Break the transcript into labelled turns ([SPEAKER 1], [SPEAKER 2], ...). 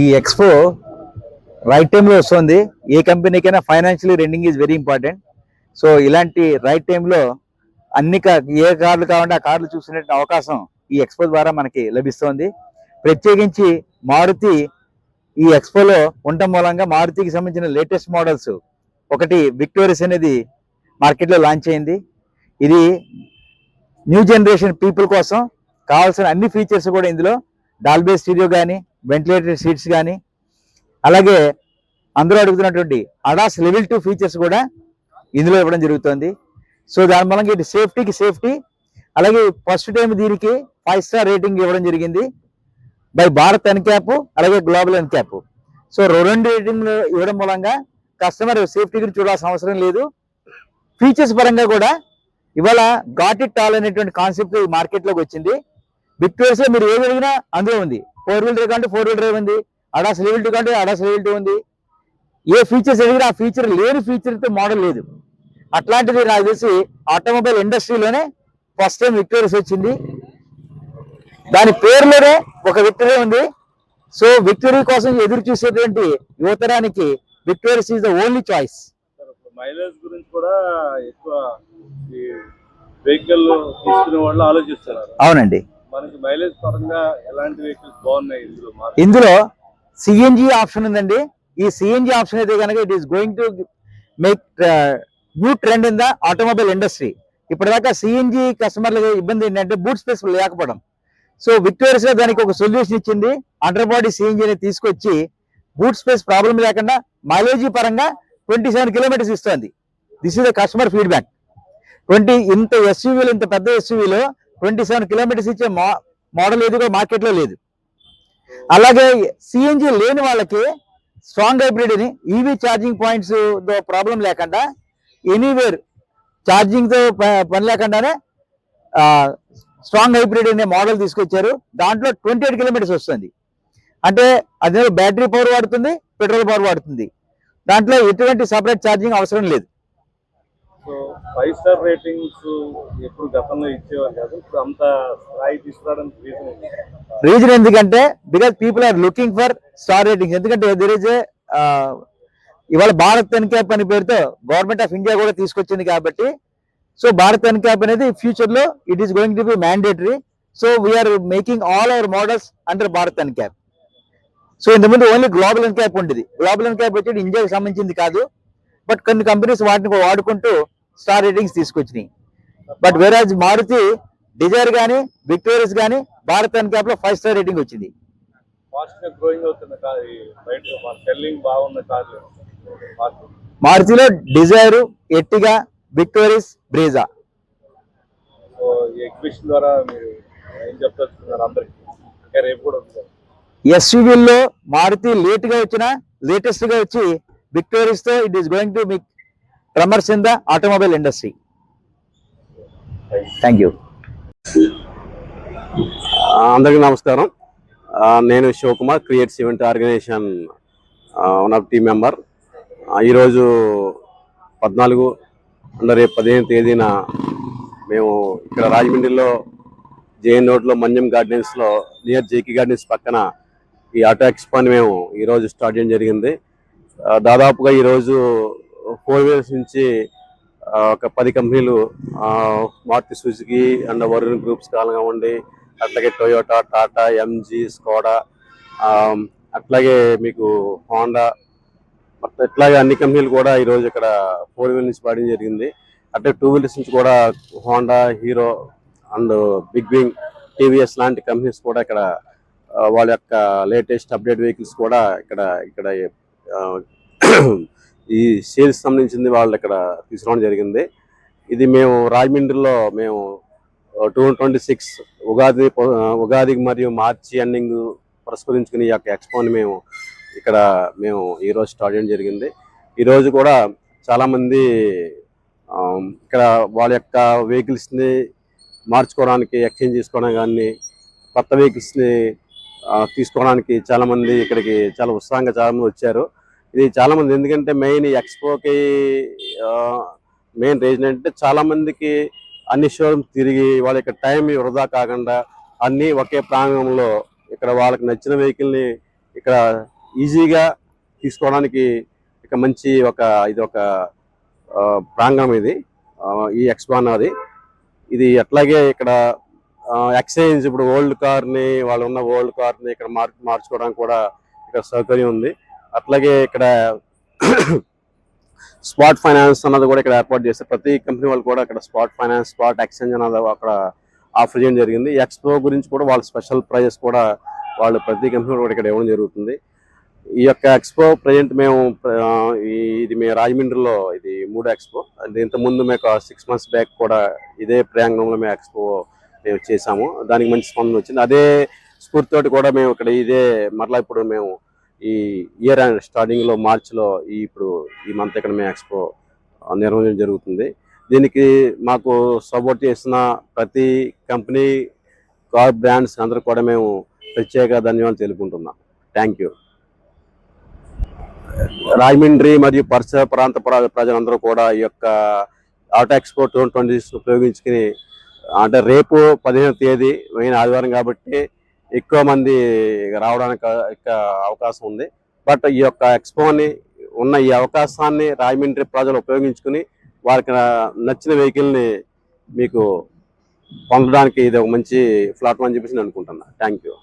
[SPEAKER 1] ఈ expo right టైంలో వస్తుంది. ఏ కంపెనీకైనా financially trending is very important. So ఇలాంటి రైట్ టైంలో అన్ని ఏ కార్లు కావాలంటే ఆ కార్లు చూసుకునే అవకాశం ఈ ఎక్స్పో ద్వారా మనకి లభిస్తుంది. ప్రత్యేకించి మారుతి ఈ ఎక్స్పోలో ఉండటం మూలంగా మారుతికి సంబంధించిన లేటెస్ట్ మోడల్స్ ఒకటి విక్టోరియస్ అనేది మార్కెట్లో లాంచ్ అయింది. ఇది న్యూ జనరేషన్ పీపుల్ కోసం కావాల్సిన అన్ని ఫీచర్స్ కూడా ఇందులో డాల్బే స్టీరియో కానీ, వెంటిలేటెడ్ సీట్స్ కానీ, అలాగే అందరూ అడుగుతున్నటువంటి అడాస్ లెవెల్ 2 ఫీచర్స్ కూడా ఇందులో ఇవ్వడం జరుగుతుంది. సో దాని మూలంగా ఇటు సేఫ్టీకి సేఫ్టీ, అలాగే ఫస్ట్ టైం దీనికి 5 స్టార్ రేటింగ్ ఇవ్వడం జరిగింది బై భారత్ ఎన్క్యాప్, అలాగే గ్లోబల్ ఎన్క్యాప్. సో 2 రేటింగ్ ఇవ్వడం మూలంగా కస్టమర్ సేఫ్టీ గురించి చూడాల్సిన అవసరం లేదు. ఫీచర్స్ పరంగా కూడా ఇవాళ గాట్ ఇట్ ఆల్ అనేటువంటి కాన్సెప్ట్ ఈ మార్కెట్లోకి వచ్చింది. విక్టోరియస్ లో మీరు ఏది అడిగినా అందులో ఉంది. 4 వీలర్ డ్రైవ్ కంటే 4 వీలర్ డ్రైవ్ ఉంది, అడాస్ లెవెల్ 2 కంటే అడాస్ లెవెల్ 2 ఉంది. ఏ ఫీచర్స్ అడిగినా ఆ ఫీచర్ లేని ఫీచర్తో మోడల్ లేదు. అట్లాంటిది నాకు తెలిసి ఆటోమొబైల్ ఇండస్ట్రీలోనే ఫస్ట్ టైం విక్టోరియస్ వచ్చింది. దాని పేరులోనే ఒక విక్టరీ ఉంది. సో విక్టరీ కోసం ఎదురు చూసేటువంటి యువతరానికి victorious is the only choice.
[SPEAKER 2] Mileage గురించి కూడా ఎక్కువ వెహికల్ తీసుకునే వాళ్ళు ఆలోచిస్తున్నారు.
[SPEAKER 1] అవునండి,
[SPEAKER 2] మనకి మైలేజ్ పరంగా ఎలాంటి వెహికల్స్ బాగున్నాయి
[SPEAKER 1] ఇందులో సిఎన్జి ఆప్షన్ ఉందండి. ఈ సిఎన్జి ఆప్షన్ అయితే కనుక it is going to make new trend in the automobile industry. ఇప్పటిదాకా సిఎన్జి కస్టమర్లకు ఇబ్బంది ఏంటంటే బూట్ స్పేస్ లేకపోవడం. సో విక్టోరియస్ లో దానికి ఒక సొల్యూషన్ ఇచ్చింది. అండర్ బాడీ సిఎన్జి అనేది తీసుకొచ్చి బూట్ స్పేస్ ప్రాబ్లం లేకుండా మైలేజీ పరంగా 27 కిలోమీటర్స్ ఇస్తుంది. This is the customer feedback. ఇంత ఎస్యూవీలో, ఇంత పెద్ద ఎస్యూవీలో 27 కిలోమీటర్స్ ఇచ్చే మోడల్ ఏది కూడా మార్కెట్లో లేదు. అలాగే సిఎన్జి లేని వాళ్ళకి స్ట్రాంగ్ హైబ్రిడ్ అని ఈవీ ఛార్జింగ్ పాయింట్స్ తో ప్రాబ్లం లేకుండా ఎనీవేర్ ఛార్జింగ్ తో పని లేకుండానే స్ట్రాంగ్ హైబ్రిడ్ అనే మోడల్ తీసుకొచ్చారు. దాంట్లో 28 కిలోమీటర్స్ వస్తుంది. అంటే అదే బ్యాటరీ పవర్ వాడుతుంది, పెట్రోల్ పవర్ వాడుతుంది. దాంట్లో ఎటువంటి సపరేట్ ఛార్జింగ్ అవసరం లేదు.
[SPEAKER 2] సో 5 స్టార్ రేటింగ్స్ ఎప్పుడు గతంలో ఇచ్చేవారు కాదు, ఇప్పుడు అంత స్థాయి తీసుకురావడానికి
[SPEAKER 1] రీజన్ ఎందుకంటే because people are looking for star ratings. ఎందుకంటే దెర్ ఇస్ ఏ ఇవాళ భారత్ ఎన్క్యాప్ అనే పేరుతో గవర్నమెంట్ ఆఫ్ ఇండియా కూడా తీసుకొచ్చింది కాబట్టి, సో భారత్ ఎన్క్యాప్ అనేది ఫ్యూచర్ లో it is going to be mandatory. So we are making all our models under Bharat NCAP. So ఇంతకుముందు ఓన్లీ గ్లోబల్ ఎన్క్యాప్ ఉండేది. గ్లోబల్ ఎన్క్యాప్ వచ్చి ఇండియాకి సంబంధించింది కాదు, బట్ కొన్ని కంపెనీస్ వాటిని వాడుకుంటూ స్టార్ రేటింగ్స్ తీసుకొచ్చినాయి. బట్ వేరాజ్ మారుతి డిజైర్ కానీ, విక్టోరియస్ కానీ భారత్ ఎన్క్యాప్ లో 5 స్టార్ రేటింగ్ వచ్చింది. మారుతిలో Dzire, Ertiga, Victoris, Brezza.
[SPEAKER 2] Exhibition ద్వారా మీరు ఏం చెప్తున్నారు అందరికి? రేపు కూడా
[SPEAKER 1] ఎస్యూవీల్లో మారుతి లేటెస్ట్ గా వచ్చి విక్టోరియస్ తో it is going to make tremors in the automobile industry. Thank you.
[SPEAKER 3] అందరికీ నమస్కారం. నేను Shivakumar, creates event organisation one of team member. ఈరోజు 14 రేపు 15వ తేదీన మేము ఇక్కడ రాజమండ్రిలో జేఎన్ రోడ్లో మన్యం గార్డెన్స్లో నియర్ జేకే గార్డెన్స్ పక్కన ఈ ఆటో ఎక్స్పోని మేము ఈరోజు స్టార్ట్ చేయడం జరిగింది. దాదాపుగా ఈరోజు 4 వీలర్స్ నుంచి ఒక 10 కంపెనీలు, Maruti Suzuki and Varun groups కానివ్వండి, అట్లాగే టొయోటా, టాటా, ఎంజీ, స్కోడా, అట్లాగే మీకు హోండా, ఇట్లాగే అన్ని కంపెనీలు కూడా ఈరోజు ఇక్కడ 4 వీలర్ నుంచి పాడడం జరిగింది. అంటే 2 వీలర్స్ నుంచి కూడా Honda, Hero and big wing, TVS లాంటి కంపెనీస్ కూడా ఇక్కడ వాళ్ళ యొక్క లేటెస్ట్ అప్డేట్ వెహికల్స్ కూడా ఇక్కడ ఈ సేల్స్ సంబంధించింది వాళ్ళు ఇక్కడ తీసుకురావడం జరిగింది. ఇది మేము రాజమండ్రిలో మేము 2026 ఉగాది మరియు మార్చి ఎండింగ్ పురస్కరించుకుని ఈ యొక్క ఎక్స్పోని మేము ఈరోజు స్టార్ట్ చేయడం జరిగింది. ఈరోజు కూడా చాలామంది ఇక్కడ వాళ్ళ యొక్క వెహికల్స్ని మార్చుకోవడానికి, ఎక్స్చేంజ్ చేసుకోవడానికి కానీ, కొత్త వెహికల్స్ని తీసుకోవడానికి చాలామంది ఇక్కడికి చాలా ఉత్సాహంగా చాలామంది వచ్చారు. ఇది చాలామంది ఎందుకంటే మెయిన్ ఎక్స్పోకి మెయిన్ రీజన్ అంటే చాలామందికి అన్ని షోరూమ్స్ తిరిగి వాళ్ళ యొక్క టైం వృధా కాకుండా అన్నీ ఒకే ప్రాంగణంలో ఇక్కడ వాళ్ళకి నచ్చిన వెహికల్ని ఇక్కడ ఈజీగా తీసుకోవడానికి ఇక మంచి ఇది ఒక ప్రాంగణం ఇది. ఈ ఎక్స్పో అన్నది ఇది అట్లాగే ఇక్కడ ఎక్స్చేంజ్, ఇప్పుడు ఓల్డ్ కార్ని వాళ్ళు ఉన్న ఓల్డ్ కార్ని ఇక్కడ మార్చుకోవడానికి కూడా ఇక్కడ సౌకర్యం ఉంది. అట్లాగే ఇక్కడ స్పాట్ ఫైనాన్స్ అన్నది కూడా ఇక్కడ ఏర్పాటు చేస్తారు. ప్రతి కంపెనీ వాళ్ళు కూడా ఇక్కడ స్పాట్ ఫైనాన్స్, స్పాట్ ఎక్స్చేంజ్ అన్నది అక్కడ ఆఫర్ చేయడం జరిగింది. ఎక్స్పో గురించి కూడా వాళ్ళ స్పెషల్ ప్రైజెస్ కూడా వాళ్ళు ప్రతి కంపెనీ కూడా ఇక్కడ ఇవ్వడం జరుగుతుంది. ఈ యొక్క ఎక్స్పో ప్రజెంట్ మేము ఇది మేము రాజమండ్రిలో ఇది 3వ ఎక్స్పో. ఇంతకుముందు మేము 6 months బ్యాక్ కూడా ఇదే ప్రాంగణంలో మేము ఎక్స్పో మేము చేసాము. దానికి మంచి స్పందన వచ్చింది. అదే స్ఫూర్తితోటి కూడా మేము ఇక్కడ ఇదే మరలా ఇప్పుడు మేము ఈ ఇయర్ స్టార్టింగ్లో మార్చిలో ఇప్పుడు ఈ మంత్ ఇక్కడ మేము ఎక్స్పో నిర్వహించడం జరుగుతుంది. దీనికి మాకు సపోర్ట్ చేసిన ప్రతి కంపెనీ, కార్ బ్రాండ్స్ అందరూ కూడా మేము ప్రత్యేక ధన్యవాదాలు తెలుపుకుంటున్నాం. Thank you. రాజమండ్రి మరియు పరిసర ప్రాంత ప్రజలందరూ కూడా ఈ యొక్క ఆటో ఎక్స్పో 2026 ఉపయోగించుకుని, అంటే రేపు 15వ తేదీ మెయిన్ ఆదివారం కాబట్టి ఎక్కువ మంది రావడానికి అవకాశం ఉంది. బట్ ఈ యొక్క ఎక్స్పోని ఉన్న ఈ అవకాశాన్ని రాజమండ్రి ప్రజలు ఉపయోగించుకుని వారికి నచ్చిన వెహికల్ని మీకు పొందడానికి ఇది ఒక మంచి ప్లాట్ఫామ్ అని చెప్పేసి నేను అనుకుంటున్నాను. Thank you.